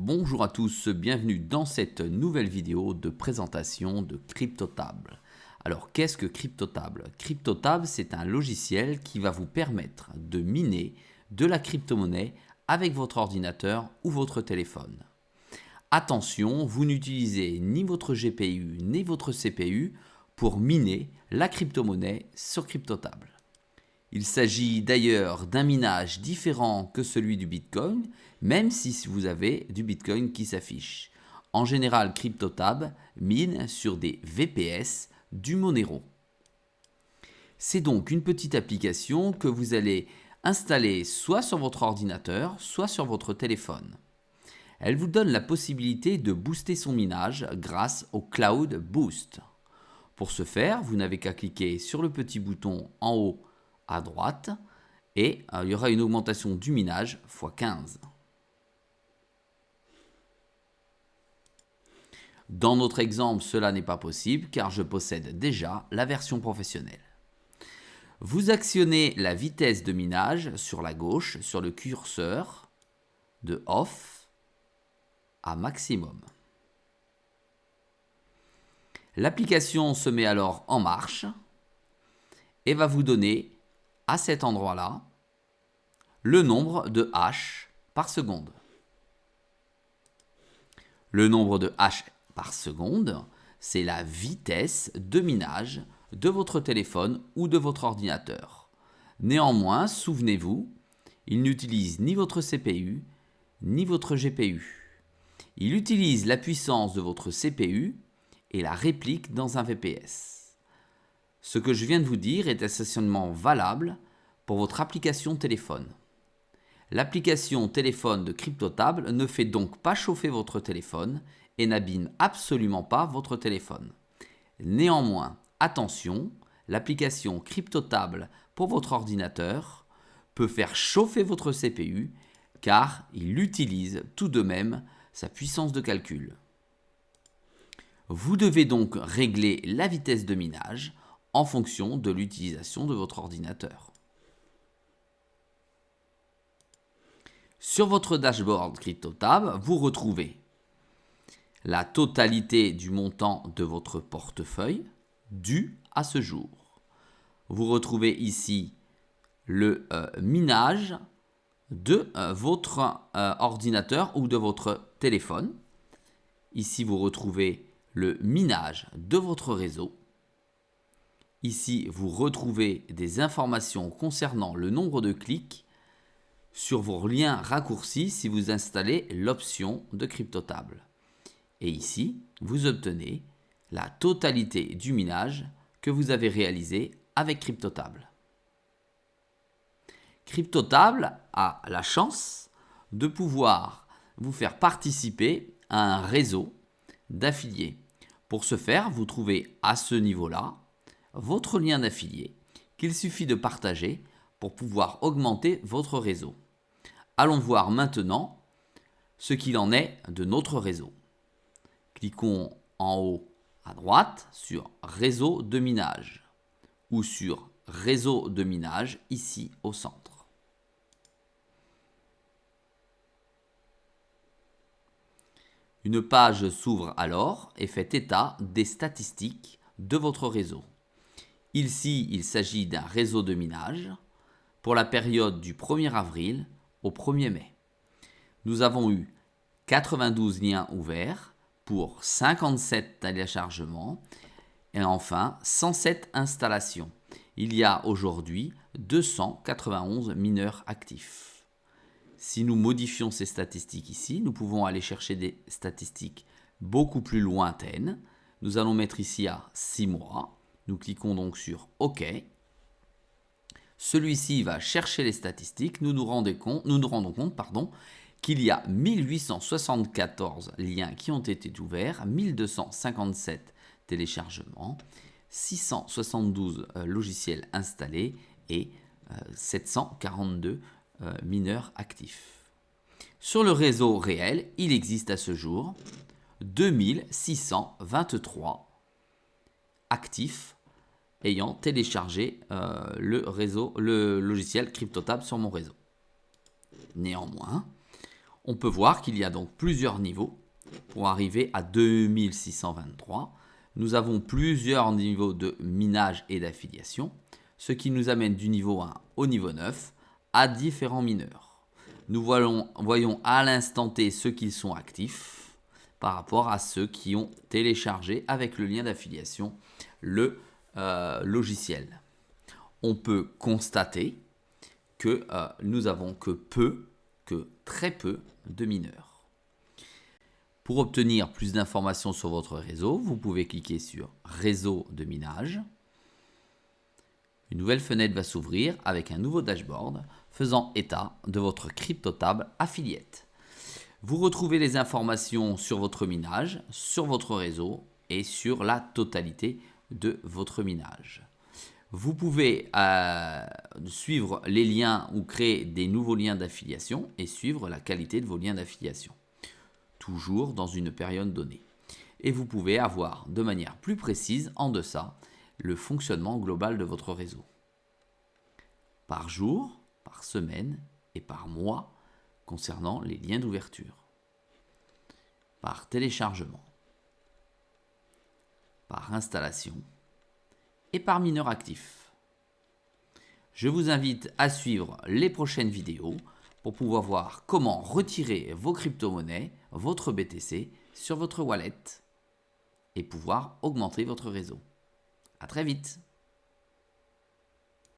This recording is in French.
bonjour à tous, bienvenue dans cette nouvelle vidéo de présentation de CryptoTable. Alors qu'est-ce que CryptoTable? CryptoTable, c'est un logiciel qui va vous permettre de miner de la crypto-monnaie avec votre ordinateur ou votre téléphone. Attention, vous n'utilisez ni votre GPU ni votre CPU pour miner la crypto-monnaie sur CryptoTable. Il s'agit d'ailleurs d'un minage différent que celui du Bitcoin, même si vous avez du Bitcoin qui s'affiche. En général, CryptoTable mine sur des VPS du Monero. C'est donc une petite application que vous allez installer soit sur votre ordinateur, soit sur votre téléphone. Elle vous donne la possibilité de booster son minage grâce au Cloud Boost. Pour ce faire, vous n'avez qu'à cliquer sur le petit bouton en haut à droite et il y aura une augmentation du minage x 15. Dans notre exemple, cela n'est pas possible car je possède déjà la version professionnelle. Vous actionnez la vitesse de minage sur la gauche sur le curseur de off à maximum. L'application se met alors en marche et va vous donner à cet endroit-là le nombre de hash par seconde. Le nombre de hash par seconde, c'est la vitesse de minage de votre téléphone ou de votre ordinateur. Néanmoins, souvenez-vous, il n'utilise ni votre CPU ni votre GPU. Il utilise la puissance de votre CPU et la réplique dans un VPS. Ce que je viens de vous dire est essentiellement valable pour votre application téléphone. L'application téléphone de CryptoTable ne fait donc pas chauffer votre téléphone et n'abîme absolument pas votre téléphone. Néanmoins, attention, l'application CryptoTable pour votre ordinateur peut faire chauffer votre CPU car il utilise tout de même sa puissance de calcul. Vous devez donc régler la vitesse de minage en fonction de l'utilisation de votre ordinateur. Sur votre dashboard CryptoTable, vous retrouvez la totalité du montant de votre portefeuille dû à ce jour. Vous retrouvez ici le minage de votre ordinateur ou de votre téléphone. Ici, vous retrouvez le minage de votre réseau. Ici, vous retrouvez des informations concernant le nombre de clics sur vos liens raccourcis si vous installez l'option de CryptoTable. Et ici, vous obtenez la totalité du minage que vous avez réalisé avec CryptoTable. CryptoTable a la chance de pouvoir vous faire participer à un réseau d'affiliés. Pour ce faire, vous trouvez à ce niveau-là votre lien d'affilié qu'il suffit de partager pour pouvoir augmenter votre réseau. Allons voir maintenant ce qu'il en est de notre réseau. Cliquons en haut à droite sur réseau de minage ou sur réseau de minage ici au centre. Une page s'ouvre alors et fait état des statistiques de votre réseau. Ici, il s'agit d'un réseau de minage pour la période du 1er avril au 1er mai. Nous avons eu 92 liens ouverts pour 57 téléchargements et enfin 107 installations. Il y a aujourd'hui 291 mineurs actifs. Si nous modifions ces statistiques ici, nous pouvons aller chercher des statistiques beaucoup plus lointaines. Nous allons mettre ici à 6 mois. Nous cliquons donc sur OK. Celui-ci va chercher les statistiques. Nous nous rendons compte qu'il y a 1874 liens qui ont été ouverts, 1257 téléchargements, 672 logiciels installés et 742 mineurs actifs. Sur le réseau réel, il existe à ce jour 2623 actifs ayant téléchargé le logiciel CryptoTable sur mon réseau. Néanmoins, On peut voir qu'il y a donc plusieurs niveaux pour arriver à 2623. Nous avons plusieurs niveaux de minage et d'affiliation, ce qui nous amène du niveau 1 au niveau 9 à différents mineurs. Nous voyons à l'instant T ceux qui sont actifs par rapport à ceux qui ont téléchargé avec le lien d'affiliation le logiciel. On peut constater que nous avons que très peu de mineurs. Pour obtenir plus d'informations sur votre réseau, vous pouvez cliquer sur Réseau de minage. Une nouvelle fenêtre va s'ouvrir avec un nouveau dashboard faisant état de votre CryptoTable Affiliate. Vous retrouvez les informations sur votre minage, sur votre réseau et sur la totalité de votre minage. Vous pouvez suivre les liens ou créer des nouveaux liens d'affiliation et suivre la qualité de vos liens d'affiliation, toujours dans une période donnée. Et vous pouvez avoir de manière plus précise en deçà le fonctionnement global de votre réseau. Par jour, par semaine et par mois concernant les liens d'ouverture. Par téléchargement. Par installation. Et par mineur actif. Je vous invite à suivre les prochaines vidéos pour pouvoir voir comment retirer vos crypto-monnaies, votre BTC, sur votre wallet et pouvoir augmenter votre réseau. À très vite.